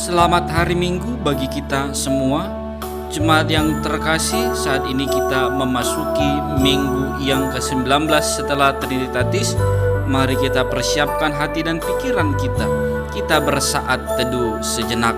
Selamat hari Minggu bagi kita semua. Jemaat yang terkasih, saat ini kita memasuki minggu yang ke-19 setelah Trinitatis. Mari kita persiapkan hati dan pikiran kita. Kita bersaat teduh sejenak.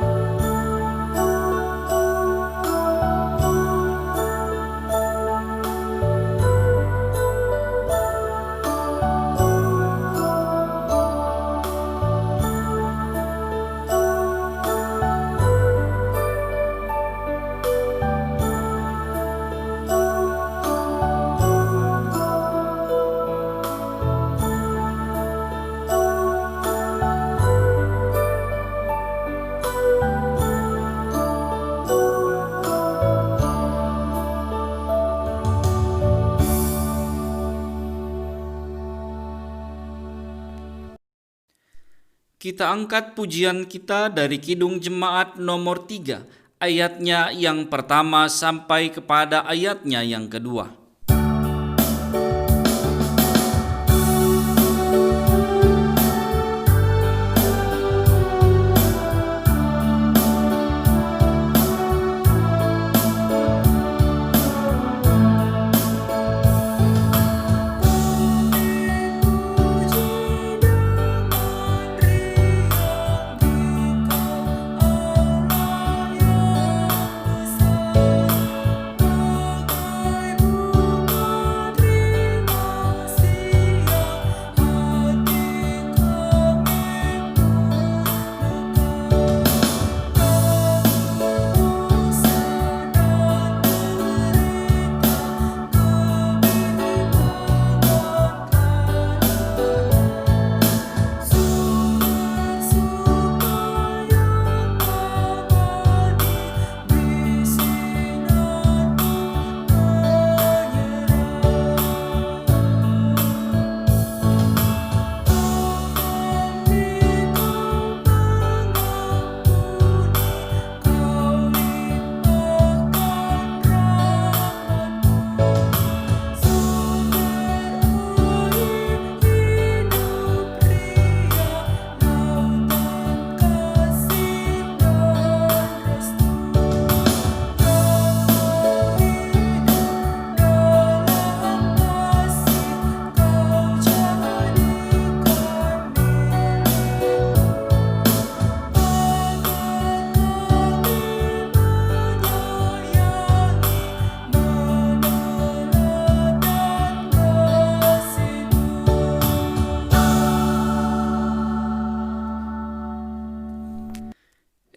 Kita angkat pujian kita dari Kidung Jemaat nomor 3, ayatnya yang pertama sampai kepada ayatnya yang kedua.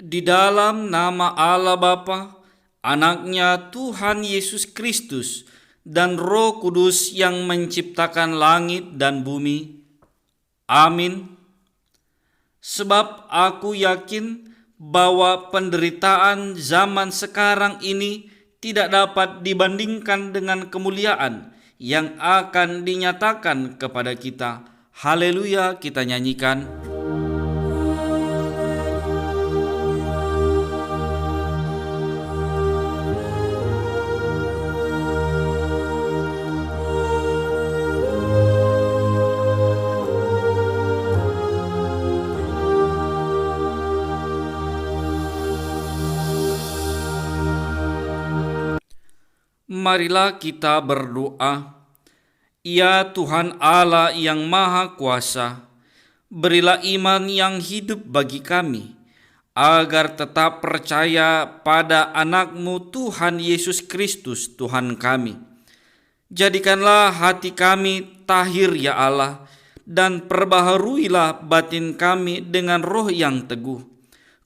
Di dalam nama Allah Bapa, Anaknya Tuhan Yesus Kristus, dan Roh Kudus yang menciptakan langit dan bumi. Amin. Sebab aku yakin bahwa penderitaan zaman sekarang ini tidak dapat dibandingkan dengan kemuliaan yang akan dinyatakan kepada kita. Haleluya, kita nyanyikan. Marilah kita berdoa. Ya Tuhan Allah yang Maha Kuasa, berilah iman yang hidup bagi kami, agar tetap percaya pada Anak-Mu Tuhan Yesus Kristus Tuhan kami. Jadikanlah hati kami tahir ya Allah, dan perbaharuilah batin kami dengan roh yang teguh.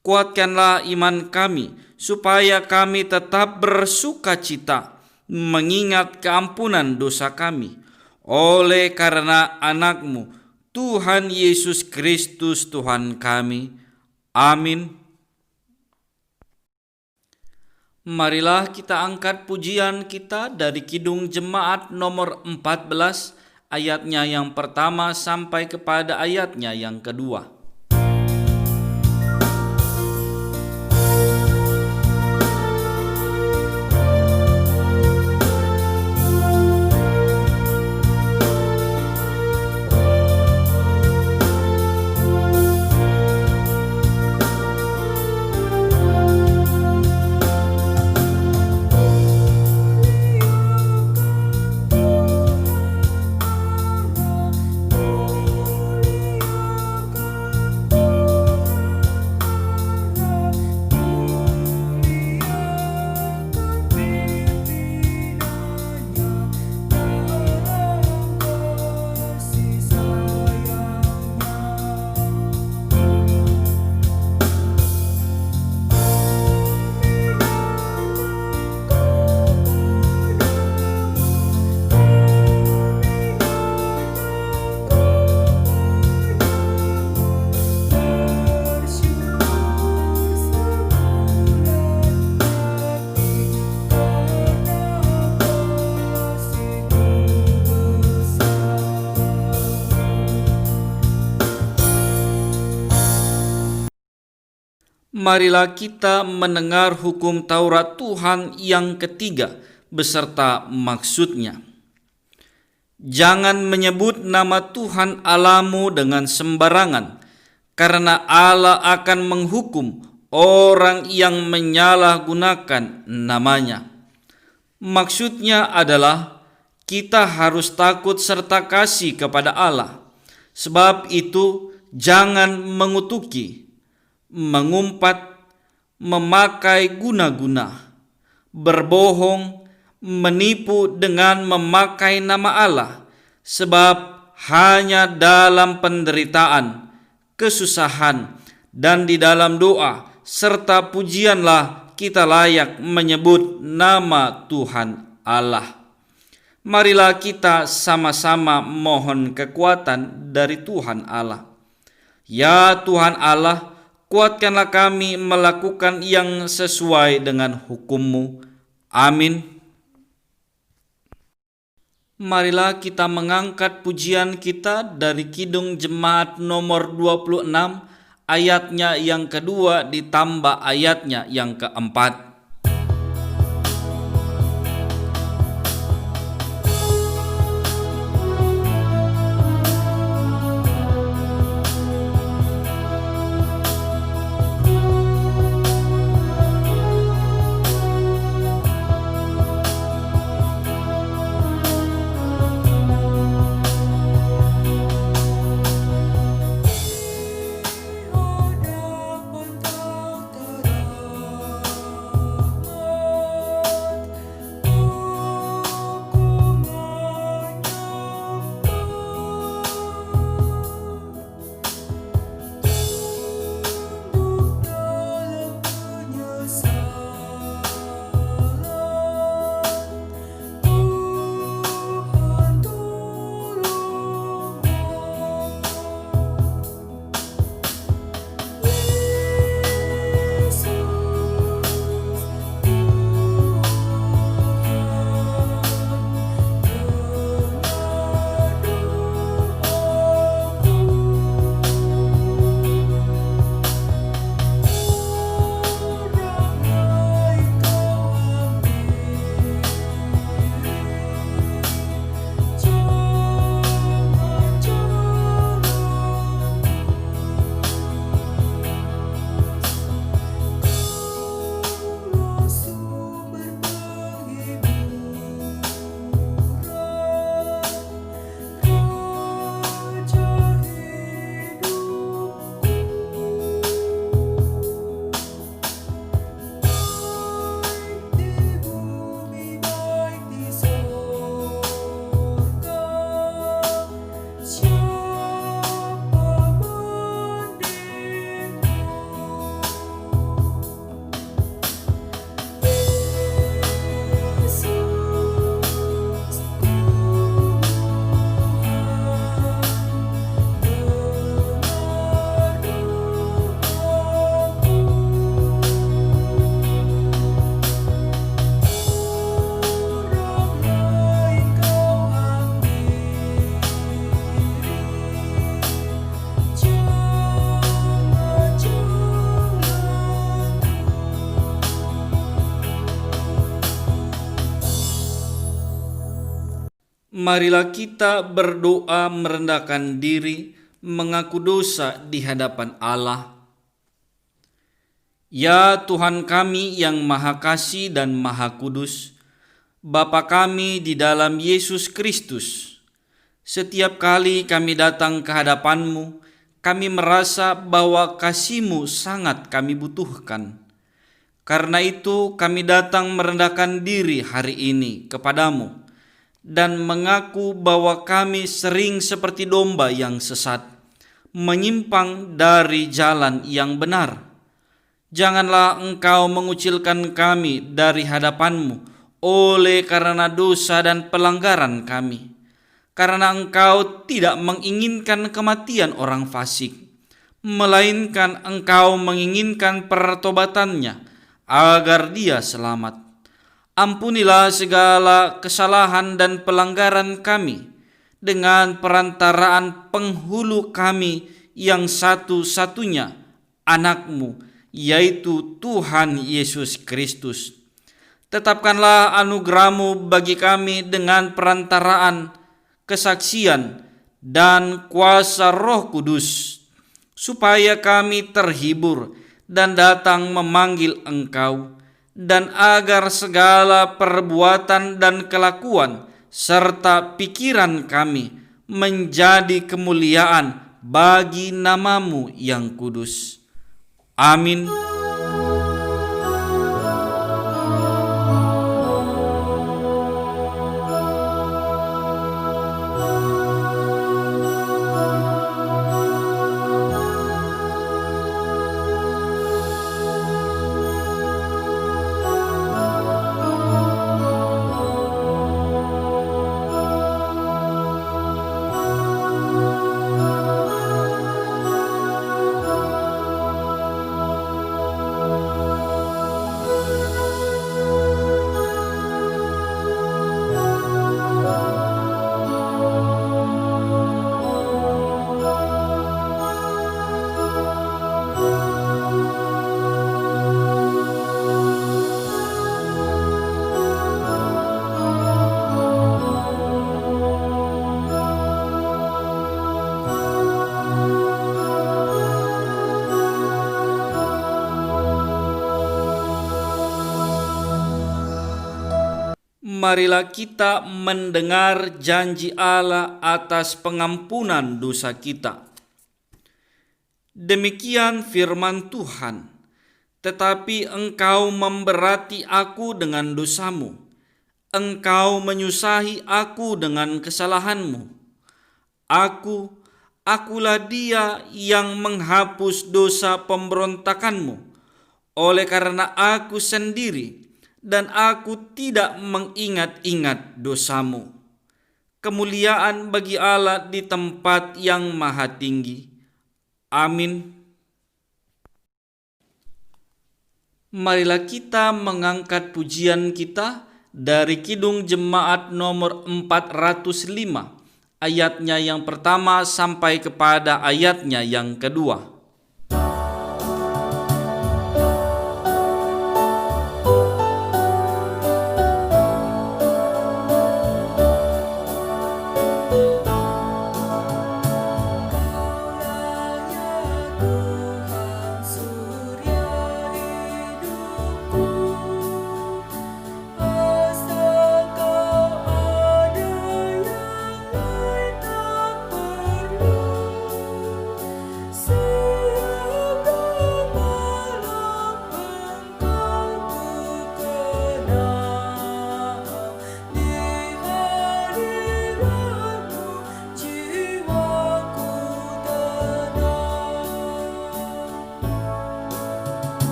Kuatkanlah iman kami, supaya kami tetap bersuka cita, mengingat keampunan dosa kami, oleh karena Anak-Mu, Tuhan Yesus Kristus Tuhan kami. Amin. Marilah kita angkat pujian kita dari Kidung Jemaat nomor 14, ayatnya yang pertama sampai kepada ayatnya yang kedua. marilah kita mendengar hukum Taurat Tuhan yang ketiga beserta maksudnya. Jangan menyebut nama Tuhan Allahmu dengan sembarangan, karena Allah akan menghukum orang yang menyalahgunakan namanya. Maksudnya adalah kita harus takut serta kasih kepada Allah. Sebab itu jangan mengutuki, mengumpat, memakai guna-guna, berbohong, menipu dengan memakai nama Allah, sebab hanya dalam penderitaan, kesusahan, dan di dalam doa serta pujianlah kita layak menyebut nama Tuhan Allah. Marilah kita sama-sama mohon kekuatan dari Tuhan Allah. Ya Tuhan Allah, kuatkanlah kami melakukan yang sesuai dengan hukum-Mu. Amin. Marilah kita mengangkat pujian kita dari Kidung Jemaat nomor 26, ayatnya yang kedua ditambah ayatnya yang keempat. Marilah kita berdoa merendahkan diri, mengaku dosa di hadapan Allah. Ya Tuhan kami yang Maha Kasih dan Maha Kudus, Bapa kami di dalam Yesus Kristus, setiap kali kami datang ke hadapan-Mu, kami merasa bahwa kasih-Mu sangat kami butuhkan. Karena itu kami datang merendahkan diri hari ini kepadamu dan mengaku bahwa kami sering seperti domba yang sesat, menyimpang dari jalan yang benar. Janganlah Engkau mengucilkan kami dari hadapan-Mu oleh karena dosa dan pelanggaran kami, karena Engkau tidak menginginkan kematian orang fasik, melainkan Engkau menginginkan pertobatannya agar dia selamat. Ampunilah segala kesalahan dan pelanggaran kami dengan perantaraan penghulu kami yang satu-satunya, anak-Mu yaitu Tuhan Yesus Kristus. Tetapkanlah anugerah-Mu bagi kami dengan perantaraan kesaksian dan kuasa Roh Kudus, supaya kami terhibur dan datang memanggil Engkau, dan agar segala perbuatan dan kelakuan serta pikiran kami menjadi kemuliaan bagi nama-Mu yang kudus. Amin. Marilah kita mendengar janji Allah atas pengampunan dosa kita. Demikian firman Tuhan, tetapi engkau memberati aku dengan dosamu, engkau menyusahi aku dengan kesalahanmu. Akulah Dia yang menghapus dosa pemberontakanmu, oleh karena aku sendiri dan aku tidak mengingat-ingat dosamu. Kemuliaan bagi Allah di tempat yang maha tinggi. Amin. Marilah kita mengangkat pujian kita dari Kidung Jemaat nomor 405, ayatnya yang pertama sampai kepada ayatnya yang kedua.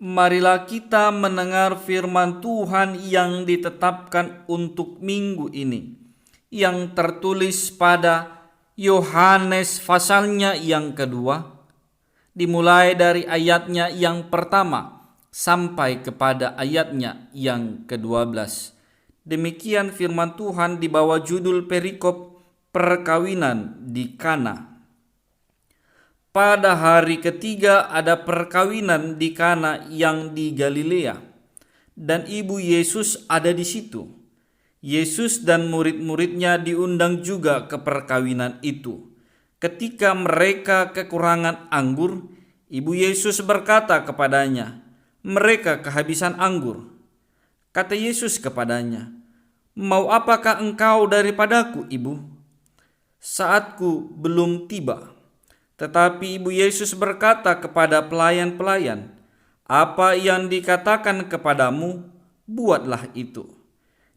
Marilah kita mendengar firman Tuhan yang ditetapkan untuk minggu ini, yang tertulis pada Yohanes pasalnya yang kedua, dimulai dari ayatnya yang pertama sampai kepada ayatnya yang ke-12. Demikian firman Tuhan di bawah judul perikop perkawinan di Kana. Pada hari ketiga ada perkawinan di Kana yang di Galilea, dan ibu Yesus ada di situ. Yesus dan murid-muridnya diundang juga ke perkawinan itu. Ketika mereka kekurangan anggur, ibu Yesus berkata kepadanya, "Mereka kehabisan anggur." Kata Yesus kepadanya, "Mau apakah engkau daripadaku, ibu? Saatku belum tiba." Tetapi ibu Yesus berkata kepada pelayan-pelayan, "Apa yang dikatakan kepadamu, buatlah itu."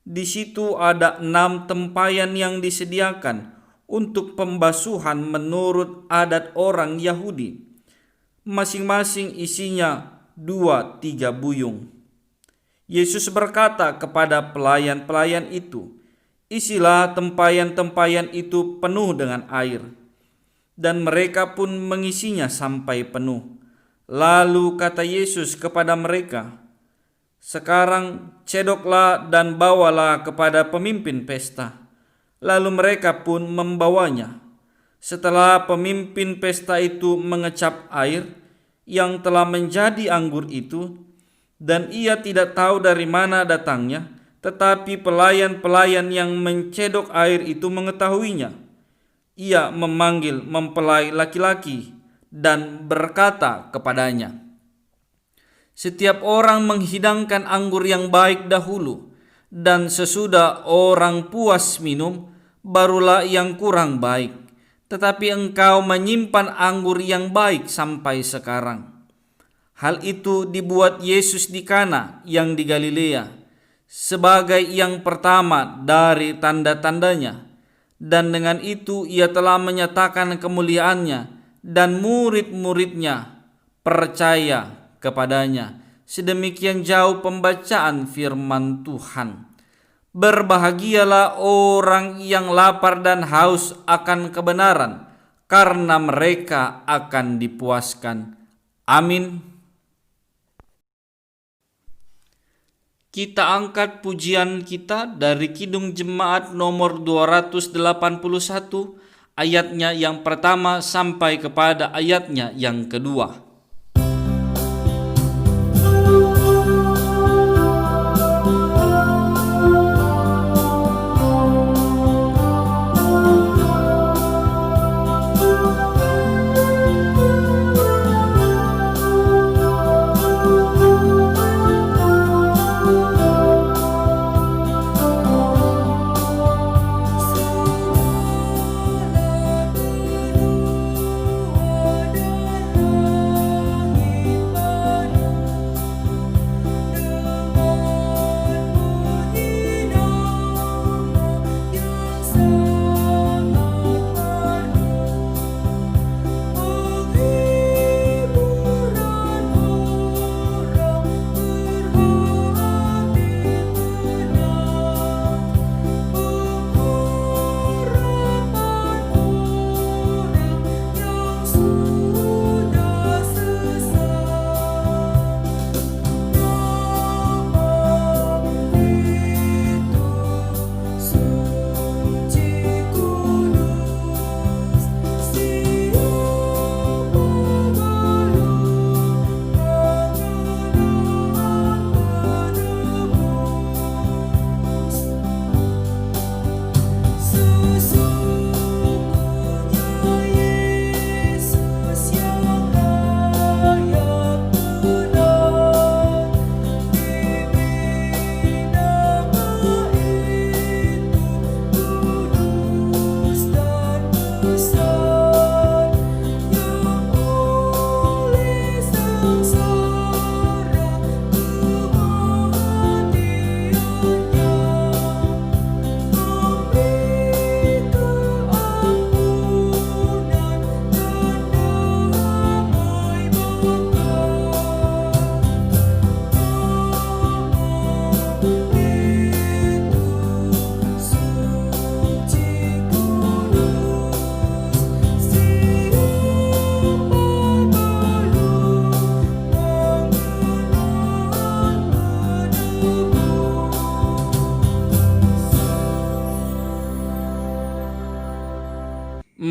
Di situ ada 6 tempayan yang disediakan untuk pembasuhan menurut adat orang Yahudi. Masing-masing isinya 2-3 buyung. Yesus berkata kepada pelayan-pelayan itu, "Isilah tempayan-tempayan itu penuh dengan air." Dan mereka pun mengisinya sampai penuh. Lalu kata Yesus kepada mereka, "Sekarang cedoklah dan bawalah kepada pemimpin pesta." Lalu mereka pun membawanya. Setelah pemimpin pesta itu mengecap air yang telah menjadi anggur itu, dan ia tidak tahu dari mana datangnya, tetapi pelayan-pelayan yang mencedok air itu mengetahuinya. Ia memanggil mempelai laki-laki dan berkata kepadanya, "Setiap orang menghidangkan anggur yang baik dahulu, dan sesudah orang puas minum, barulah yang kurang baik. Tetapi engkau menyimpan anggur yang baik sampai sekarang." Hal itu dibuat Yesus di Kana yang di Galilea sebagai yang pertama dari tanda-tandanya, dan dengan itu ia telah menyatakan kemuliaannya, dan murid-muridnya percaya kepadanya. Sedemikian jauh pembacaan firman Tuhan. Berbahagialah orang yang lapar dan haus akan kebenaran, karena mereka akan dipuaskan. Amin. Kita angkat pujian kita dari Kidung Jemaat nomor 281, ayatnya yang pertama sampai kepada ayatnya yang kedua.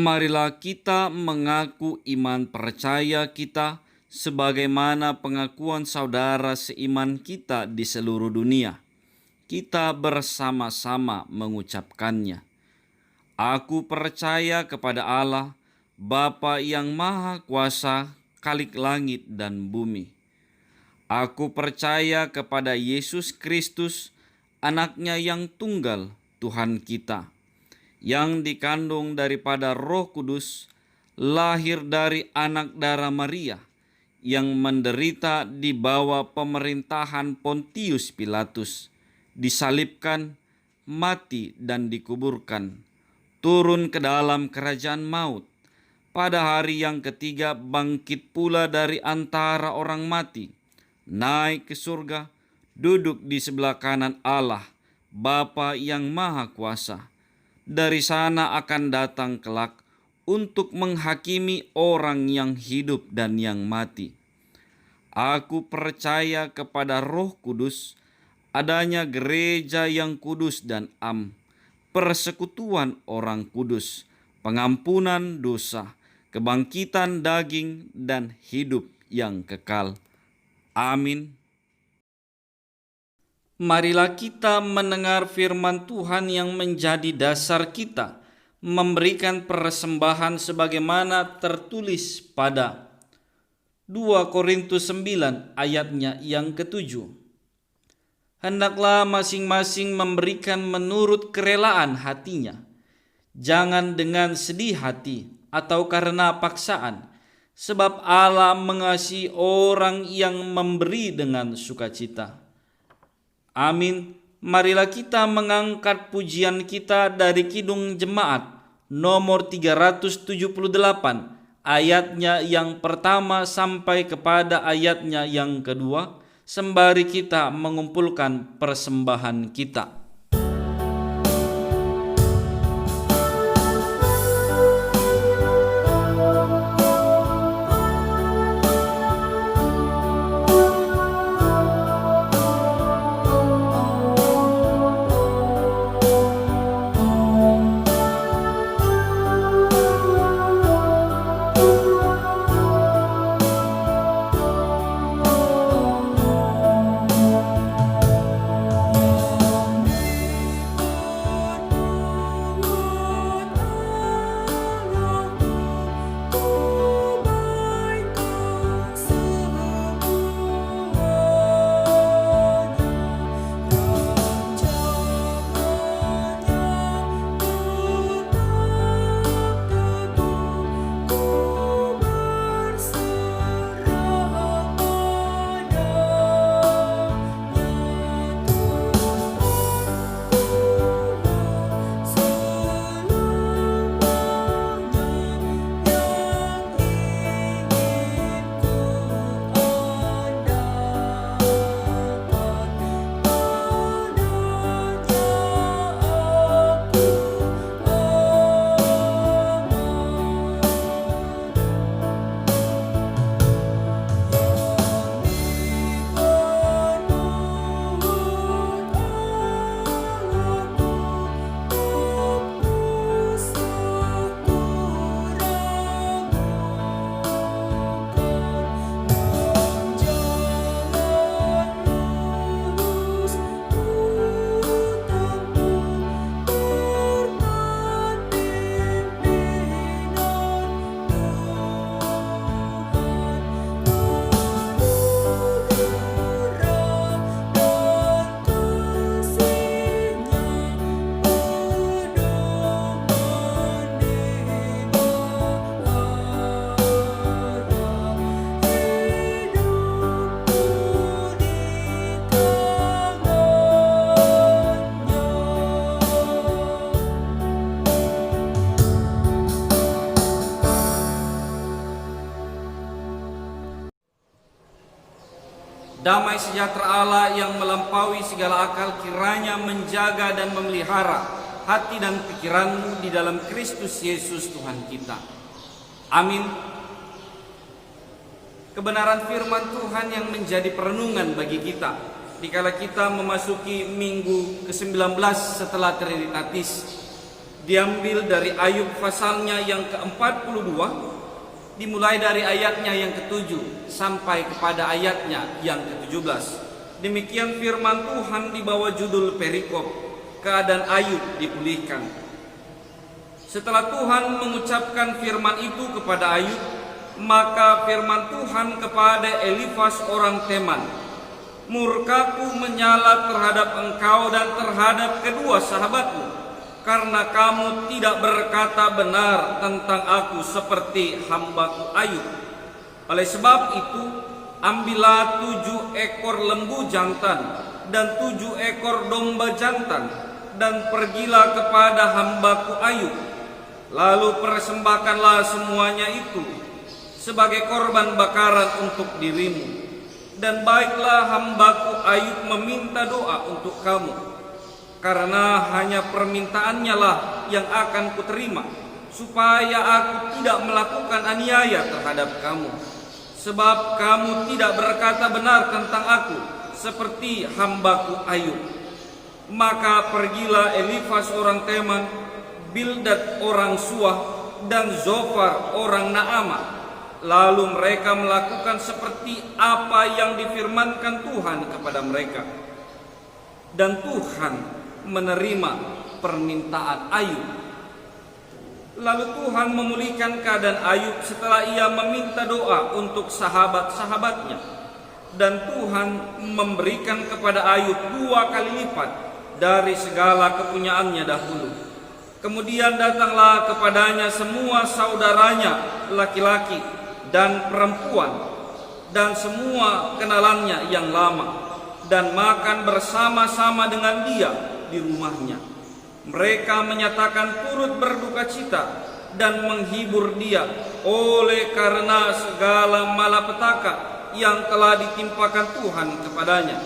Marilah kita mengaku iman percaya kita sebagaimana pengakuan saudara seiman kita di seluruh dunia. Kita bersama-sama mengucapkannya. Aku percaya kepada Allah, Bapa yang Maha Kuasa, Khalik langit dan bumi. Aku percaya kepada Yesus Kristus, Anaknya yang tunggal, Tuhan kita, yang dikandung daripada Roh Kudus, lahir dari anak darah Maria, yang menderita di bawah pemerintahan Pontius Pilatus, disalibkan, mati dan dikuburkan, turun ke dalam kerajaan maut. Pada hari yang ketiga bangkit pula dari antara orang mati, naik ke surga, duduk di sebelah kanan Allah, Bapa yang Maha Kuasa. Dari sana akan datang kelak untuk menghakimi orang yang hidup dan yang mati. Aku percaya kepada Roh Kudus, adanya gereja yang kudus dan persekutuan orang kudus, pengampunan dosa, kebangkitan daging, dan hidup yang kekal. Amin. Marilah kita mendengar firman Tuhan yang menjadi dasar kita memberikan persembahan sebagaimana tertulis pada 2 Korintus 9 ayatnya yang ke-7. Hendaklah masing-masing memberikan menurut kerelaan hatinya, jangan dengan sedih hati atau karena paksaan, sebab Allah mengasihi orang yang memberi dengan sukacita. Amin. Marilah kita mengangkat pujian kita dari Kidung Jemaat nomor 378, ayatnya yang pertama sampai kepada ayatnya yang kedua, sembari kita mengumpulkan persembahan kita. Damai sejahtera Allah yang melampaui segala akal kiranya menjaga dan memelihara hati dan pikiranmu di dalam Kristus Yesus Tuhan kita. Amin. Kebenaran firman Tuhan yang menjadi perenungan bagi kita dikala kita memasuki minggu ke-19 setelah Trinitatis, diambil dari Ayub pasalnya yang ke-42, dimulai dari ayatnya yang ke-7 sampai kepada ayatnya yang ke-17. Demikian firman Tuhan di bawah judul perikop, keadaan Ayub dipulihkan. Setelah Tuhan mengucapkan firman itu kepada Ayub, maka firman Tuhan kepada Elifas orang Teman, murkaku menyala terhadap engkau dan terhadap kedua sahabatmu, karena kamu tidak berkata benar tentang aku seperti hambaku Ayub. Oleh sebab itu, ambillah 7 ekor lembu jantan dan 7 ekor domba jantan, dan pergilah kepada hambaku Ayub, lalu persembahkanlah semuanya itu sebagai korban bakaran untuk dirimu. Dan baiklah hambaku Ayub meminta doa untuk kamu, karena hanya permintaannya lah yang akan kuterima, supaya aku tidak melakukan aniaya terhadap kamu. Sebab kamu tidak berkata benar tentang aku, seperti hambaku Ayub. Maka pergilah Elifas orang Teman, Bildad orang Suah, dan Zofar orang Naamah. Lalu mereka melakukan seperti apa yang difirmankan Tuhan kepada mereka. Dan Tuhan menerima permintaan Ayub. Lalu Tuhan memulihkan keadaan Ayub setelah ia meminta doa untuk sahabat-sahabatnya. Dan Tuhan memberikan kepada Ayub 2 kali lipat dari segala kepunyaannya dahulu. Kemudian datanglah kepadanya semua saudaranya laki-laki dan perempuan dan semua kenalannya yang lama, dan makan bersama-sama dengan dia di rumahnya. Mereka menyatakan turut berduka cita dan menghibur dia oleh karena segala malapetaka yang telah ditimpakan Tuhan kepadanya.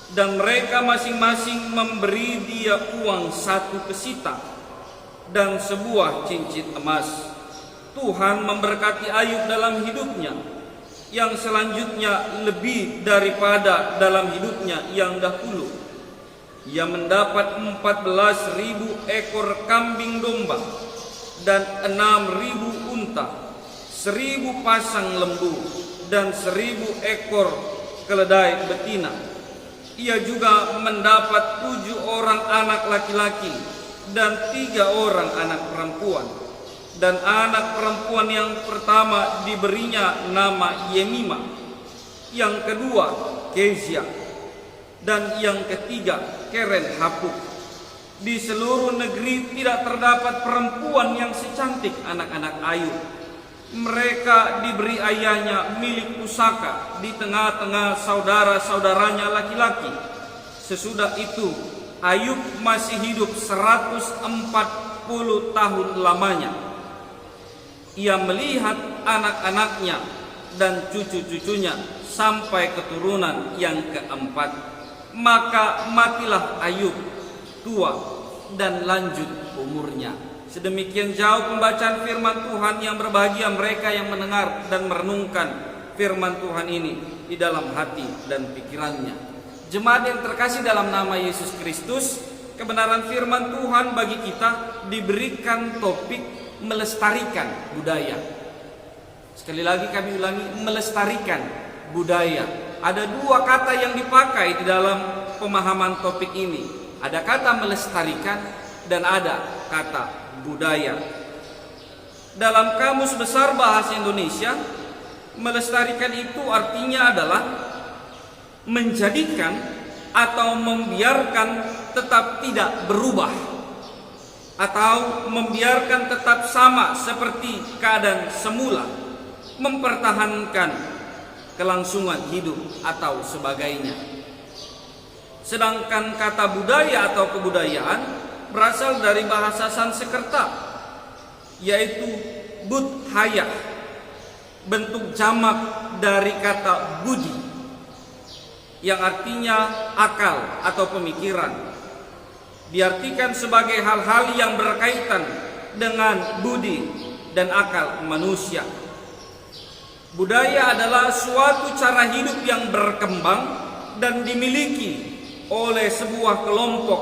Dan mereka masing-masing memberi dia uang 1 pesita dan sebuah cincin emas. Tuhan memberkati Ayub dalam hidupnya, yang selanjutnya lebih daripada dalam hidupnya yang dahulu. Ia mendapat 14.000 ekor kambing domba dan 6.000 unta, 1.000 pasang lembu dan 1.000 ekor keledai betina. Ia juga mendapat 7 orang anak laki-laki dan 3 orang anak perempuan. Dan anak perempuan yang pertama diberinya nama Yemima, yang kedua Kezia, dan yang ketiga Keren Hapuk. Di seluruh negeri tidak terdapat perempuan yang secantik anak-anak Ayub. Mereka diberi ayahnya milik pusaka di tengah-tengah saudara-saudaranya laki-laki. Sesudah itu Ayub masih hidup 140 tahun lamanya. Ia melihat anak-anaknya dan cucu-cucunya sampai keturunan yang keempat. Maka matilah Ayub tua dan lanjut umurnya. Sedemikian jauh pembacaan firman Tuhan. Yang berbahagia mereka yang mendengar dan merenungkan firman Tuhan ini di dalam hati dan pikirannya. Jemaat yang terkasih dalam nama Yesus Kristus, kebenaran firman Tuhan bagi kita diberikan topik melestarikan budaya. Sekali lagi kami ulangi, melestarikan budaya. Ada 2 kata yang dipakai di dalam pemahaman topik ini. Ada kata melestarikan dan ada kata budaya. Dalam Kamus Besar Bahasa Indonesia, melestarikan itu artinya adalah menjadikan atau membiarkan tetap tidak berubah, atau membiarkan tetap sama seperti keadaan semula, mempertahankan kelangsungan hidup atau sebagainya. Sedangkan kata budaya atau kebudayaan berasal dari bahasa Sanskerta, yaitu budhaya, bentuk jamak dari kata budi, yang artinya akal atau pemikiran. Diartikan sebagai hal-hal yang berkaitan dengan budi dan akal manusia. Budaya adalah suatu cara hidup yang berkembang dan dimiliki oleh sebuah kelompok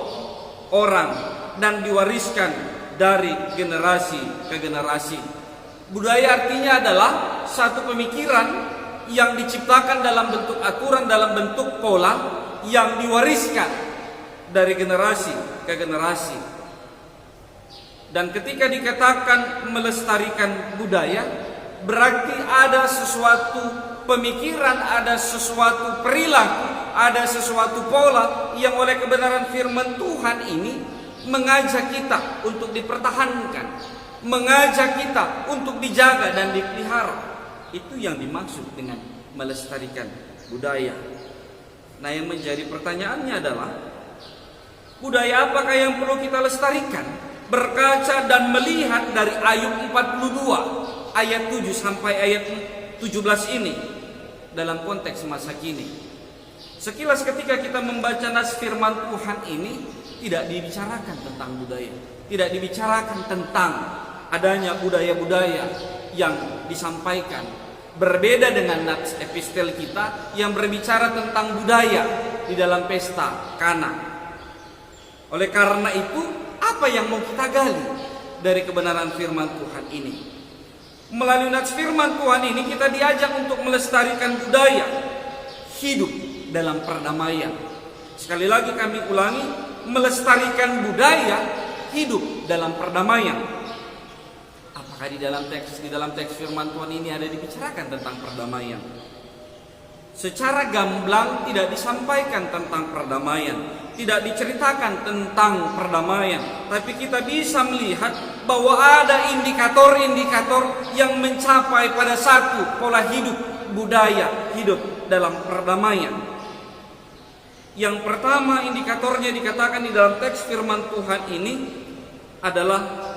orang dan diwariskan dari generasi ke generasi. Budaya artinya adalah satu pemikiran yang diciptakan dalam bentuk aturan, dalam bentuk pola yang diwariskan dari generasi ke generasi. Dan ketika dikatakan melestarikan budaya, berarti ada sesuatu pemikiran, ada sesuatu perilaku, ada sesuatu pola yang oleh kebenaran firman Tuhan ini mengajak kita untuk dipertahankan, mengajak kita untuk dijaga dan dipelihara. Itu yang dimaksud dengan melestarikan budaya. Nah, yang menjadi pertanyaannya adalah, Budaya apakah yang perlu kita lestarikan? Berkaca dan melihat dari Ayub 42 ayat 7 sampai ayat 17 ini dalam konteks masa kini. Sekilas ketika kita membaca nas firman Tuhan ini, tidak dibicarakan tentang budaya, tidak dibicarakan tentang adanya budaya-budaya yang disampaikan. Berbeda dengan nats epistel kita yang berbicara tentang budaya di dalam pesta Kana. Oleh karena itu, apa yang mau kita gali dari kebenaran firman Tuhan ini? Melalui nats firman Tuhan ini kita diajak untuk melestarikan budaya hidup dalam perdamaian. Sekali lagi kami ulangi, melestarikan budaya hidup dalam perdamaian. Apakah di dalam teks firman Tuhan ini ada dibicarakan tentang perdamaian? Secara gamblang tidak disampaikan tentang perdamaian, tidak diceritakan tentang perdamaian, tapi kita bisa melihat bahwa ada indikator-indikator yang mencapai pada satu pola hidup, budaya hidup dalam perdamaian. Yang pertama indikatornya dikatakan di dalam teks firman Tuhan ini adalah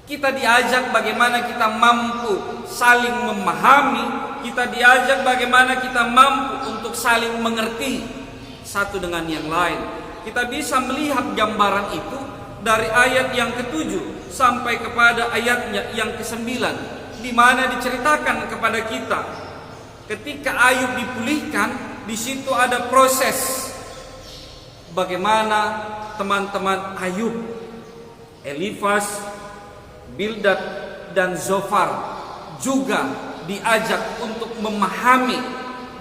kita diajak bagaimana kita mampu saling memahami, kita diajak bagaimana kita mampu untuk saling mengerti satu dengan yang lain. Kita bisa melihat gambaran itu dari ayat yang ke-7 sampai kepada ayatnya yang ke-9, di mana diceritakan kepada kita ketika Ayub dipulihkan, di situ ada proses bagaimana teman-teman Ayub, Elifas, Bildad dan Zofar juga diajak untuk memahami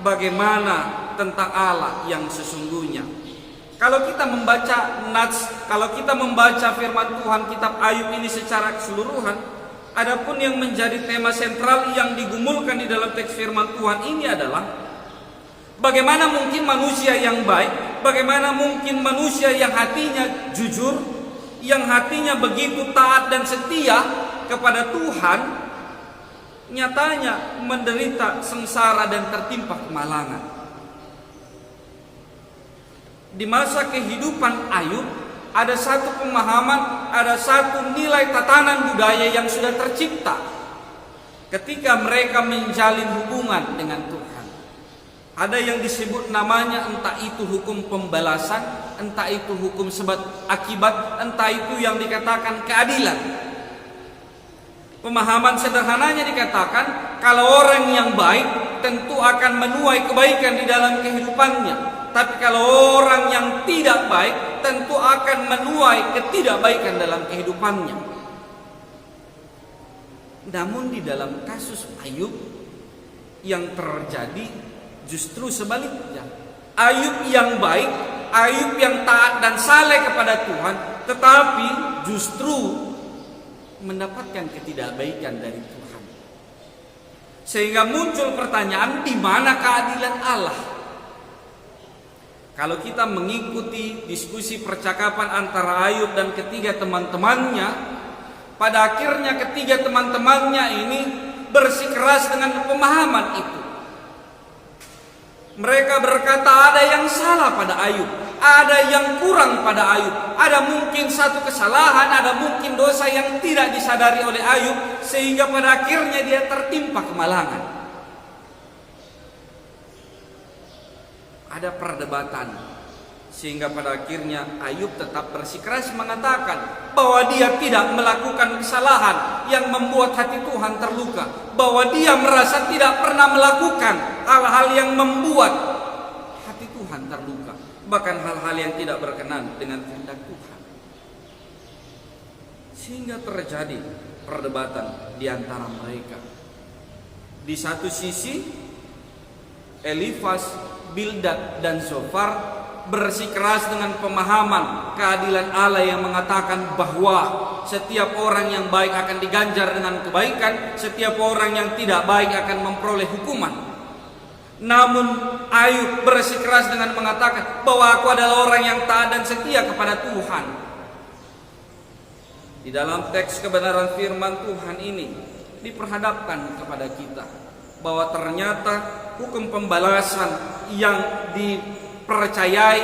bagaimana tentang Allah yang sesungguhnya. Kalau kita membaca kalau kita membaca firman Tuhan kitab Ayub ini secara keseluruhan, adapun yang menjadi tema sentral yang digumulkan di dalam teks firman Tuhan ini adalah bagaimana mungkin manusia yang baik, bagaimana mungkin manusia yang hatinya jujur, yang hatinya begitu taat dan setia kepada Tuhan, nyatanya menderita sengsara dan tertimpa kemalangan. Di masa kehidupan Ayub ada satu pemahaman, ada satu nilai tatanan budaya yang sudah tercipta ketika mereka menjalin hubungan dengan Tuhan. Ada yang disebut namanya entah itu hukum pembalasan, entah itu hukum sebab akibat, entah itu yang dikatakan keadilan. Pemahaman sederhananya dikatakan kalau orang yang baik tentu akan menuai kebaikan di dalam kehidupannya, tapi kalau orang yang tidak baik tentu akan menuai ketidakbaikan dalam kehidupannya. Namun di dalam kasus Ayub yang terjadi justru sebaliknya. Ayub yang baik, Ayub yang taat dan saleh kepada Tuhan, tetapi justru mendapatkan ketidakbaikan dari Tuhan. Sehingga muncul pertanyaan, di mana keadilan Allah? Kalau kita mengikuti diskusi percakapan antara Ayub dan ketiga teman-temannya, pada akhirnya ketiga teman-temannya ini bersikeras dengan pemahaman itu. Mereka berkata ada yang salah pada Ayub, ada yang kurang pada Ayub, ada mungkin satu kesalahan, ada mungkin dosa yang tidak disadari oleh Ayub, sehingga pada akhirnya dia tertimpa kemalangan. Ada perdebatan, sehingga pada akhirnya Ayub tetap bersikeras mengatakan bahwa dia tidak melakukan kesalahan yang membuat hati Tuhan terluka, bahwa dia merasa tidak pernah melakukan hal-hal yang membuat hati Tuhan terluka, bahkan hal-hal yang tidak berkenan dengan kehendak Tuhan. Sehingga terjadi perdebatan di antara mereka. Di satu sisi Elifas, Bildad dan Zofar bersikeras dengan pemahaman keadilan Allah yang mengatakan bahwa setiap orang yang baik akan diganjar dengan kebaikan, setiap orang yang tidak baik akan memperoleh hukuman. Namun Ayub bersikeras dengan mengatakan bahwa aku adalah orang yang taat dan setia kepada Tuhan. Di dalam teks kebenaran firman Tuhan ini diperhadapkan kepada kita bahwa ternyata hukum pembalasan yang dipercayai,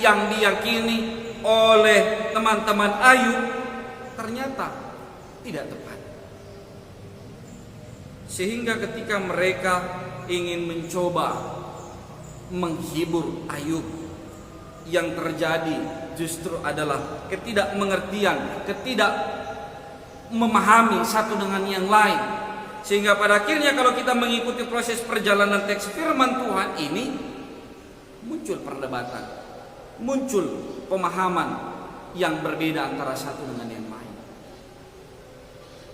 yang diyakini oleh teman-teman Ayub ternyata tidak tepat. Sehingga ketika mereka ingin mencoba menghibur Ayub, yang terjadi justru adalah ketidakmengertian, memahami satu dengan yang lain. Sehingga pada akhirnya kalau kita mengikuti proses perjalanan teks firman Tuhan ini, muncul perdebatan, muncul pemahaman yang berbeda antara satu dengan yang lain.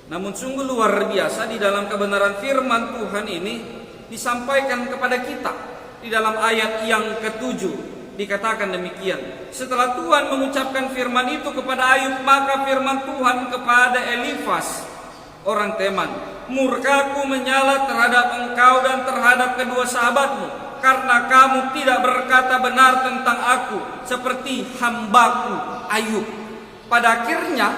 Namun sungguh luar biasa di dalam kebenaran firman Tuhan ini disampaikan kepada kita. Di dalam ayat yang ke-7 dikatakan demikian. Setelah Tuhan mengucapkan firman itu kepada Ayub, maka firman Tuhan kepada Elifas orang Teman, murkaku menyala terhadap engkau dan terhadap kedua sahabatmu, karena kamu tidak berkata benar tentang aku seperti hambaku Ayub. Pada akhirnya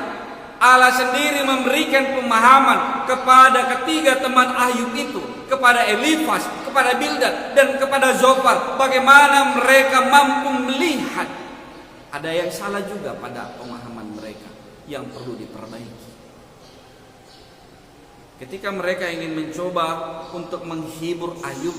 Allah sendiri memberikan pemahaman kepada ketiga teman Ayub itu, kepada Elifas, kepada Bildad, dan kepada Zofar, bagaimana mereka mampu melihat ada yang salah juga pada pemahaman mereka yang perlu diperbaiki. Ketika mereka ingin mencoba untuk menghibur Ayub,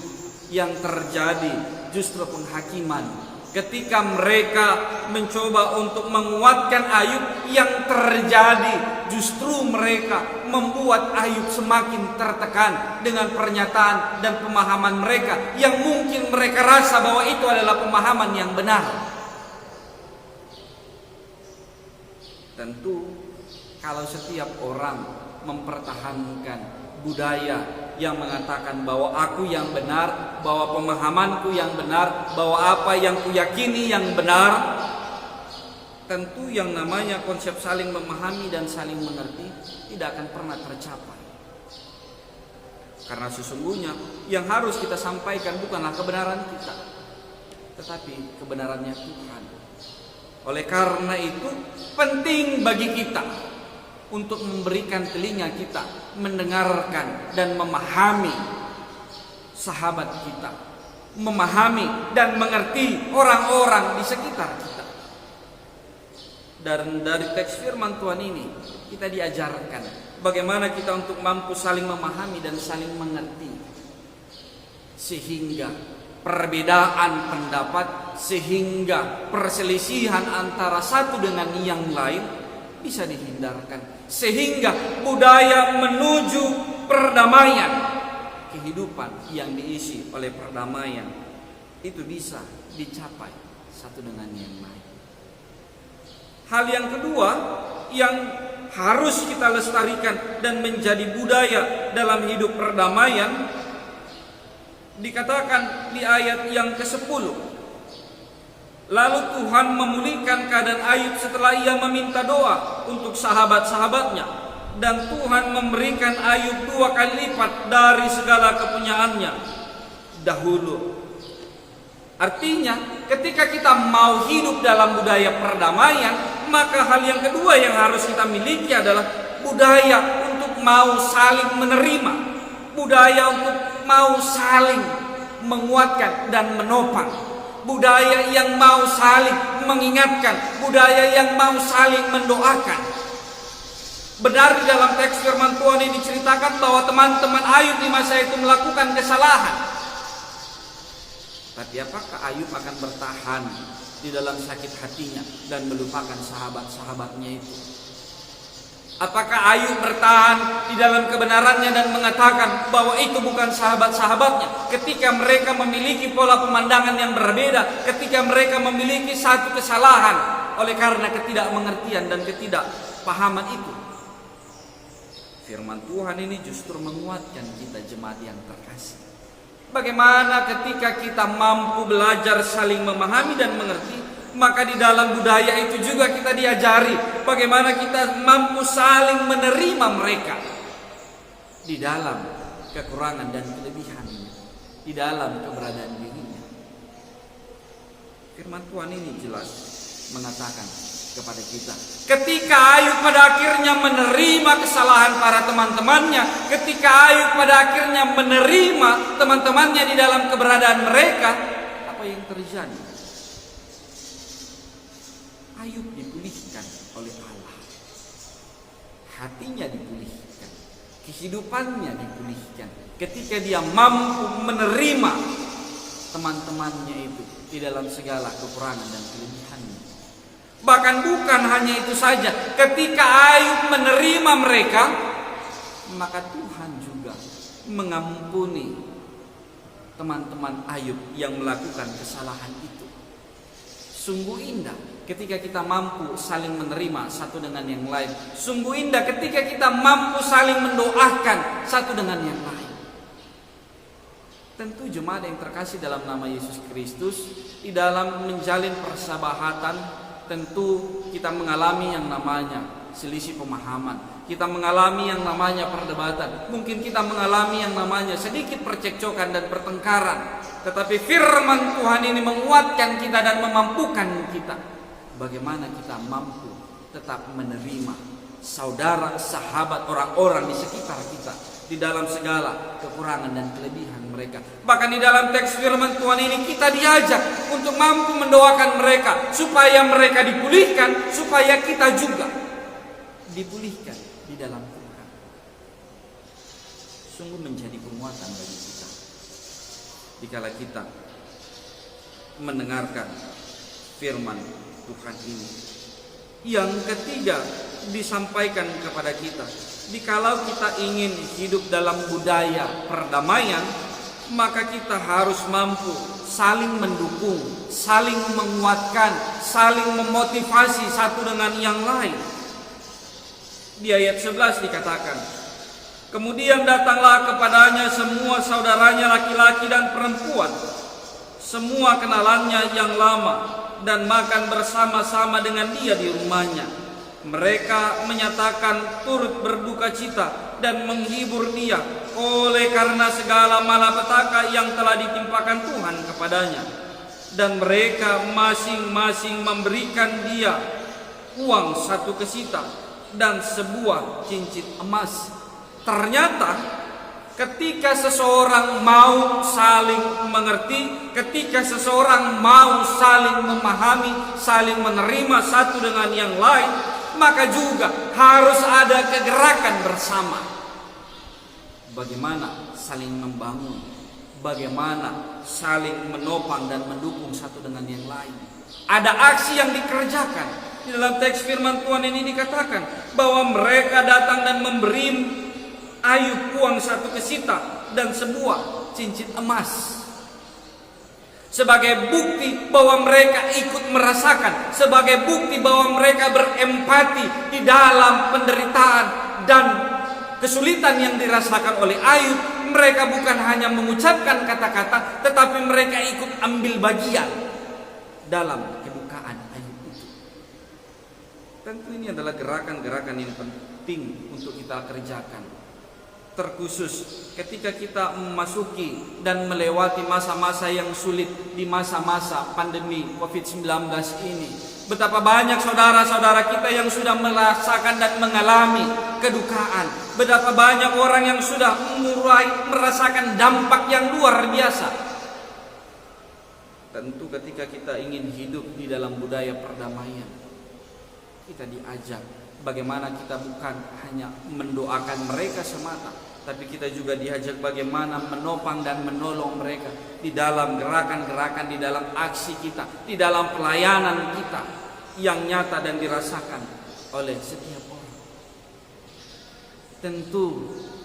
yang terjadi justru penghakiman. Ketika mereka mencoba untuk menguatkan Ayub, yang terjadi justru mereka membuat Ayub semakin tertekan dengan pernyataan dan pemahaman mereka yang mungkin mereka rasa bahwa itu adalah pemahaman yang benar. Tentu kalau setiap orang mempertahankan budaya yang mengatakan bahwa aku yang benar, bahwa pemahamanku yang benar, bahwa apa yang kuyakini yang benar, tentu yang namanya konsep saling memahami dan saling mengerti tidak akan pernah tercapai. Karena sesungguhnya yang harus kita sampaikan bukanlah kebenaran kita, tetapi kebenarannya Tuhan. Oleh karena itu penting bagi kita untuk memberikan telinga kita, mendengarkan dan memahami sahabat kita, memahami dan mengerti orang-orang di sekitar kita. Dan dari teks firman Tuhan ini kita diajarkan bagaimana kita untuk mampu saling memahami dan saling mengerti, sehingga perbedaan pendapat, sehingga perselisihan antara satu dengan yang lain bisa dihindarkan, sehingga budaya menuju perdamaian, kehidupan yang diisi oleh perdamaian itu bisa dicapai satu dengan yang lain. Hal yang kedua yang harus kita lestarikan dan menjadi budaya dalam hidup perdamaian dikatakan di ayat yang ke-10. Lalu Tuhan memulihkan keadaan Ayub setelah ia meminta doa untuk sahabat-sahabatnya, dan Tuhan memberikan Ayub 2 kali lipat dari segala kepunyaannya dahulu. Artinya ketika kita mau hidup dalam budaya perdamaian, maka hal yang kedua yang harus kita miliki adalah budaya untuk mau saling menerima, budaya untuk mau saling menguatkan dan menopang, budaya yang mau saling mengingatkan, budaya yang mau saling mendoakan. Benar di dalam teks firman Tuhan ini diceritakan bahwa teman-teman Ayub di masa itu melakukan kesalahan. Tapi apakah Ayub akan bertahan di dalam sakit hatinya dan melupakan sahabat-sahabatnya itu? Apakah Ayub bertahan di dalam kebenarannya dan mengatakan bahwa itu bukan sahabat-sahabatnya ketika mereka memiliki pola pemandangan yang berbeda, ketika mereka memiliki satu kesalahan oleh karena ketidakmengertian dan ketidakpahaman itu? Firman Tuhan ini justru menguatkan kita jemaat yang terkasih. Bagaimana ketika kita mampu belajar saling memahami dan mengerti, maka di dalam budaya itu juga kita diajari bagaimana kita mampu saling menerima mereka di dalam kekurangan dan kelebihannya, di dalam keberadaan dirinya. Firman Tuhan ini jelas mengatakan kepada kita, ketika Ayub pada akhirnya menerima kesalahan para teman-temannya, ketika Ayub pada akhirnya menerima teman-temannya di dalam keberadaan mereka, apa yang terjadi? Ayub dipulihkan oleh Allah. Hatinya dipulihkan, kehidupannya dipulihkan ketika dia mampu menerima teman-temannya itu di dalam segala kekurangan dan kelebihannya. Bahkan bukan hanya itu saja, ketika Ayub menerima mereka, maka Tuhan juga mengampuni teman-teman Ayub yang melakukan kesalahan itu. Sungguh indah ketika kita mampu saling menerima satu dengan yang lain. Sungguh indah ketika kita mampu saling mendoakan satu dengan yang lain. Tentu jemaat yang terkasih dalam nama Yesus Kristus, di dalam menjalin persahabatan, tentu kita mengalami yang namanya selisih pemahaman. Kita mengalami yang namanya perdebatan. Mungkin kita mengalami yang namanya sedikit percekcokan dan pertengkaran. Tetapi firman Tuhan ini menguatkan kita dan memampukan kita. Bagaimana kita mampu tetap menerima saudara, sahabat, orang-orang di sekitar kita di dalam segala kekurangan dan kelebihan mereka. Bahkan di dalam teks firman Tuhan ini kita diajak untuk mampu mendoakan mereka supaya mereka dipulihkan, supaya kita juga dipulihkan di dalam Tuhan. Sungguh menjadi penguatan bagi kita dikala kita mendengarkan firman Tuhan ini. Yang ketiga disampaikan kepada kita, dikalau kita ingin hidup dalam budaya perdamaian, maka kita harus mampu saling mendukung, saling menguatkan, saling memotivasi satu dengan yang lain. Di ayat 11 dikatakan, kemudian datanglah kepadanya semua saudaranya laki-laki dan perempuan, semua kenalannya yang lama, dan makan bersama-sama dengan dia di rumahnya. Mereka menyatakan turut berduka cita dan menghibur dia oleh karena segala malapetaka yang telah ditimpakan Tuhan kepadanya. Dan mereka masing-masing memberikan dia uang 1 kesita dan sebuah cincin emas. Ternyata ketika seseorang mau saling mengerti, ketika seseorang mau saling memahami, saling menerima satu dengan yang lain, maka juga harus ada kegerakan bersama. Bagaimana saling membangun, bagaimana saling menopang dan mendukung satu dengan yang lain. Ada aksi yang dikerjakan. Di dalam teks firman Tuhan ini dikatakan bahwa mereka datang dan memberi Ayub uang 1 kesita dan sebuah cincin emas, sebagai bukti bahwa mereka ikut merasakan, sebagai bukti bahwa mereka berempati di dalam penderitaan dan kesulitan yang dirasakan oleh Ayub. Mereka bukan hanya mengucapkan kata-kata, tetapi mereka ikut ambil bagian dalam kedukaan Ayub itu. Tentu ini adalah gerakan-gerakan yang penting untuk kita kerjakan, terkhusus ketika kita memasuki dan melewati masa-masa yang sulit di masa-masa pandemi COVID-19 ini. Betapa banyak saudara-saudara kita yang sudah merasakan dan mengalami kedukaan. Betapa banyak orang yang sudah mulai merasakan dampak yang luar biasa. Tentu ketika kita ingin hidup di dalam budaya perdamaian, kita diajak bagaimana kita bukan hanya mendoakan mereka semata, tapi kita juga diajak bagaimana menopang dan menolong mereka di dalam gerakan-gerakan, di dalam aksi kita, di dalam pelayanan kita yang nyata dan dirasakan oleh setiap orang. Tentu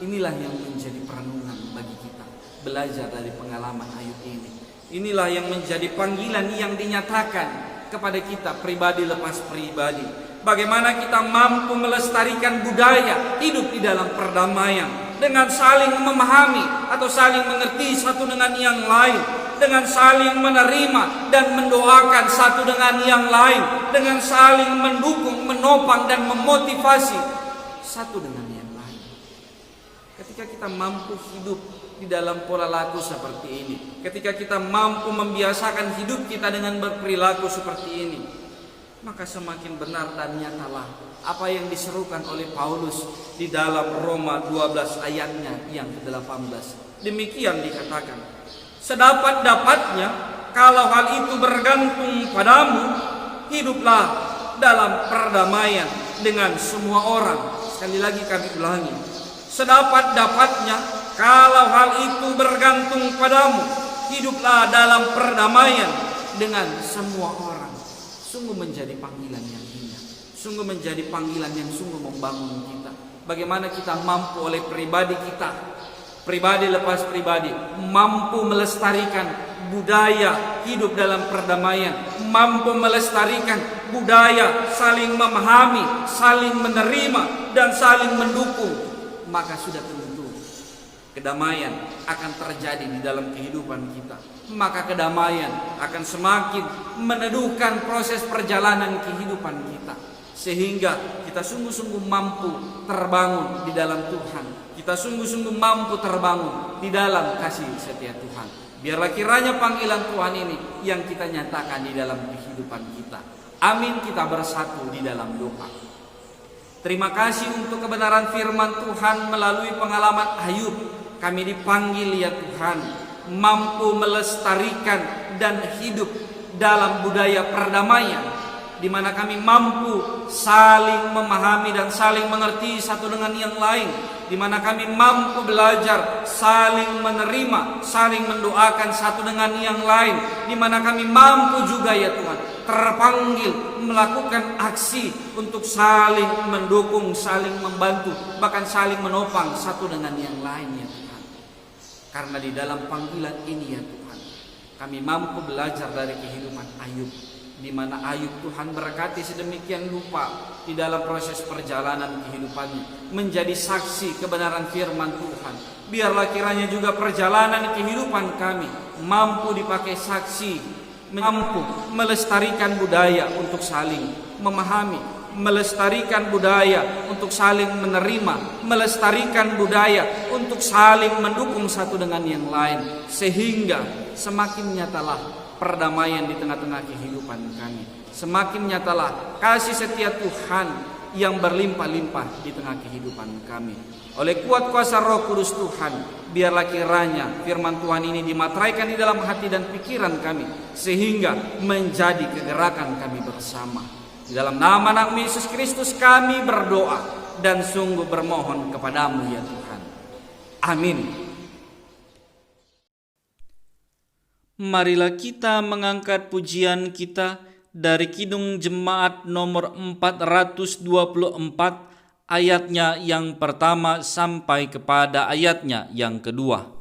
inilah yang menjadi perenungan bagi kita, belajar dari pengalaman Ayub ini. Inilah yang menjadi panggilan yang dinyatakan kepada kita pribadi lepas pribadi. Bagaimana kita mampu melestarikan budaya hidup di dalam perdamaian dengan saling memahami atau saling mengerti satu dengan yang lain, dengan saling menerima dan mendoakan satu dengan yang lain, dengan saling mendukung, menopang dan memotivasi satu dengan yang lain. Ketika kita mampu hidup di dalam pola laku seperti ini, ketika kita mampu membiasakan hidup kita dengan berperilaku seperti ini, maka semakin benar dan nyatalah apa yang diserukan oleh Paulus di dalam Roma 12 ayatnya yang ke-18. Demikian dikatakan, sedapat-dapatnya kalau hal itu bergantung padamu, hiduplah dalam perdamaian dengan semua orang. Sekali lagi kami ulangi, sedapat-dapatnya kalau hal itu bergantung padamu, hiduplah dalam perdamaian dengan semua orang. Sungguh menjadi panggilan yang indah, sungguh menjadi panggilan yang sungguh membangun kita. Bagaimana kita mampu oleh pribadi kita, pribadi lepas pribadi, mampu melestarikan budaya hidup dalam perdamaian, mampu melestarikan budaya saling memahami, saling menerima, dan saling mendukung, maka sudah tentu kedamaian akan terjadi di dalam kehidupan kita. Maka kedamaian akan semakin meneduhkan proses perjalanan kehidupan kita, sehingga kita sungguh-sungguh mampu terbangun di dalam Tuhan. Kita sungguh-sungguh mampu terbangun di dalam kasih setia Tuhan. Biarlah kiranya panggilan Tuhan ini yang kita nyatakan di dalam kehidupan kita. Amin. Kita bersatu di dalam doa. Terima kasih untuk kebenaran firman Tuhan melalui pengalaman Ayub. Kami dipanggil ya Tuhan, mampu melestarikan dan hidup dalam budaya perdamaian, di mana kami mampu saling memahami dan saling mengerti satu dengan yang lain, di mana kami mampu belajar saling menerima, saling mendoakan satu dengan yang lain, di mana kami mampu juga ya Tuhan terpanggil melakukan aksi untuk saling mendukung, saling membantu, bahkan saling menopang satu dengan yang lain ya Tuhan. Karena di dalam panggilan ini ya Tuhan, kami mampu belajar dari kehidupan Ayub, di mana Ayub Tuhan berkati sedemikian rupa di dalam proses perjalanan kehidupannya, menjadi saksi kebenaran firman Tuhan. Biarlah kiranya juga perjalanan kehidupan kami mampu dipakai saksi, mampu melestarikan budaya untuk saling memahami, melestarikan budaya untuk saling menerima, melestarikan budaya untuk saling mendukung satu dengan yang lain, sehingga semakin nyatalah perdamaian di tengah-tengah kehidupan kami. Semakin nyatalah kasih setia Tuhan yang berlimpah-limpah di tengah kehidupan kami. Oleh kuat kuasa Roh Kudus Tuhan, biarlah kiranya firman Tuhan ini dimateraikan di dalam hati dan pikiran kami, sehingga menjadi kegerakan kami bersama. Di dalam nama Yesus Kristus kami berdoa dan sungguh bermohon kepadamu ya Tuhan. Amin. Marilah kita mengangkat pujian kita dari Kidung Jemaat nomor 424, ayatnya yang pertama sampai kepada ayatnya yang kedua.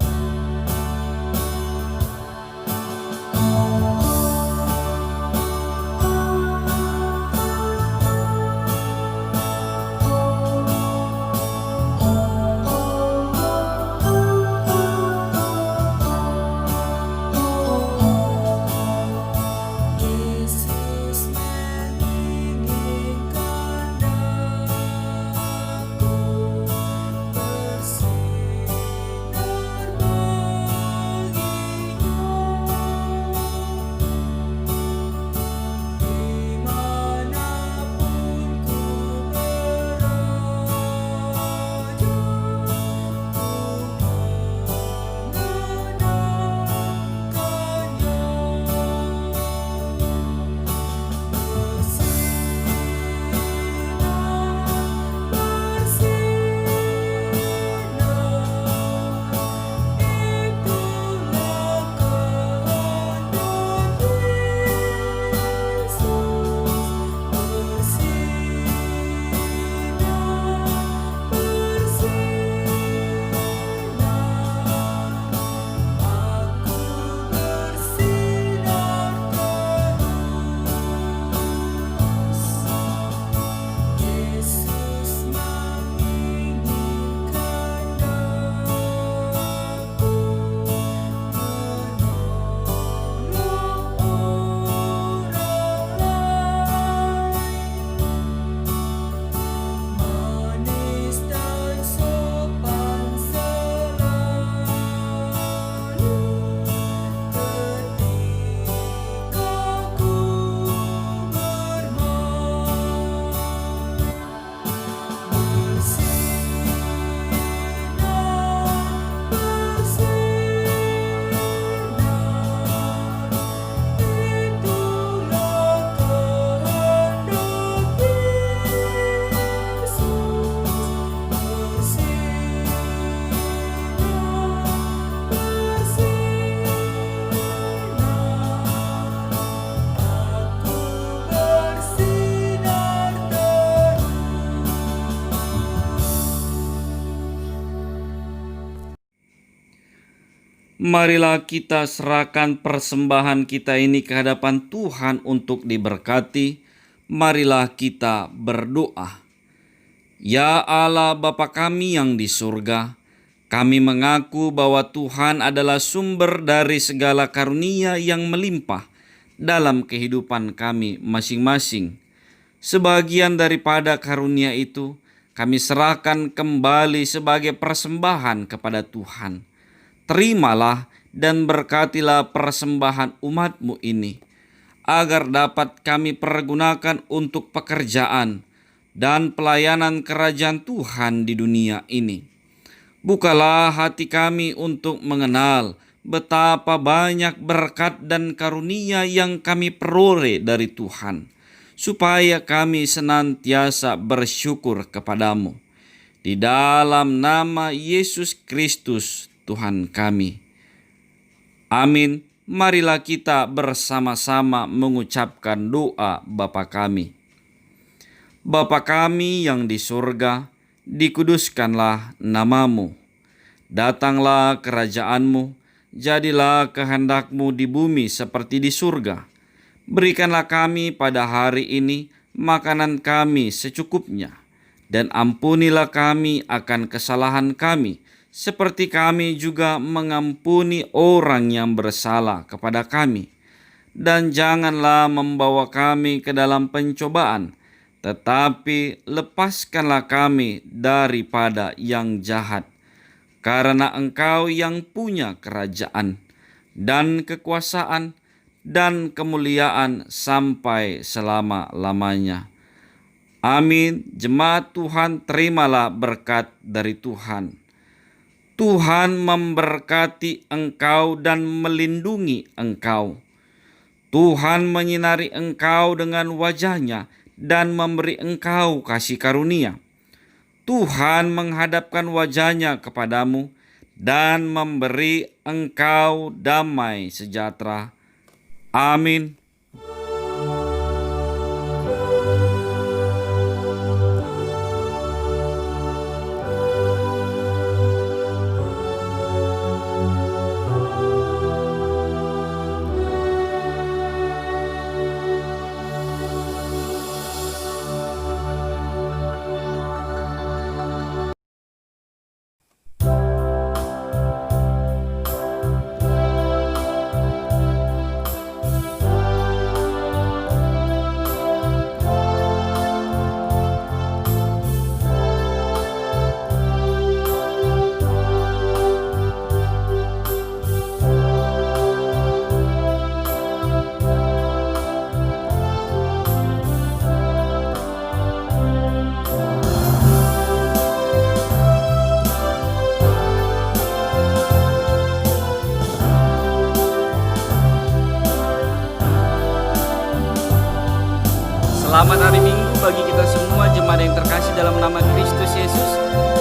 Marilah kita serahkan persembahan kita ini ke hadapan Tuhan untuk diberkati. Marilah kita berdoa. Ya Allah Bapa kami yang di surga, kami mengaku bahwa Tuhan adalah sumber dari segala karunia yang melimpah dalam kehidupan kami masing-masing. Sebagian daripada karunia itu kami serahkan kembali sebagai persembahan kepada Tuhan. Terimalah dan berkatilah persembahan umat-Mu ini, agar dapat kami pergunakan untuk pekerjaan dan pelayanan kerajaan Tuhan di dunia ini. Bukalah hati kami untuk mengenal betapa banyak berkat dan karunia yang kami peroleh dari Tuhan, supaya kami senantiasa bersyukur kepadamu. Di dalam nama Yesus Kristus Tuhan kami. Amin. Marilah kita bersama-sama mengucapkan doa Bapa kami. Bapa kami yang di surga, dikuduskanlah namamu. Datanglah kerajaanmu, jadilah kehendak-Mu di bumi seperti di surga. Berikanlah kami pada hari ini makanan kami secukupnya, dan ampunilah kami akan kesalahan kami, seperti kami juga mengampuni orang yang bersalah kepada kami. Dan janganlah membawa kami ke dalam pencobaan, tetapi lepaskanlah kami daripada yang jahat. Karena Engkau yang punya kerajaan dan kekuasaan dan kemuliaan sampai selama-lamanya. Amin. Jemaat Tuhan, terimalah berkat dari Tuhan. Tuhan memberkati engkau dan melindungi engkau. Tuhan menyinari engkau dengan wajah-Nya dan memberi engkau kasih karunia. Tuhan menghadapkan wajah-Nya kepadamu dan memberi engkau damai sejahtera. Amin. Selamat hari Minggu bagi kita semua jemaat yang terkasih dalam nama Kristus Yesus.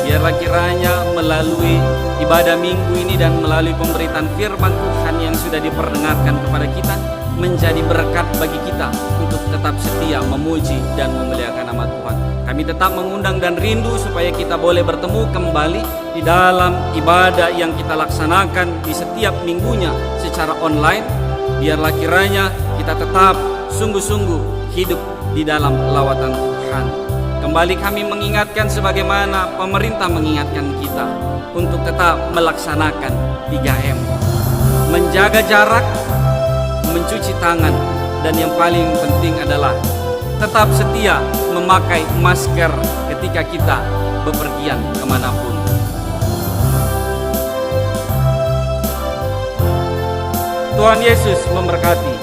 Biarlah kiranya melalui ibadah minggu ini dan melalui pemberitaan firman Tuhan yang sudah diperdengarkan kepada kita, menjadi berkat bagi kita untuk tetap setia memuji dan memuliakan nama Tuhan. Kami tetap mengundang dan rindu supaya kita boleh bertemu kembali di dalam ibadah yang kita laksanakan di setiap minggunya secara online. Biarlah kiranya kita tetap sungguh-sungguh hidup di dalam lawatan Tuhan. Kembali kami mengingatkan sebagaimana pemerintah mengingatkan kita untuk tetap melaksanakan 3M. Menjaga jarak, mencuci tangan, dan yang paling penting adalah tetap setia memakai masker ketika kita bepergian kemanapun. Tuhan Yesus memberkati.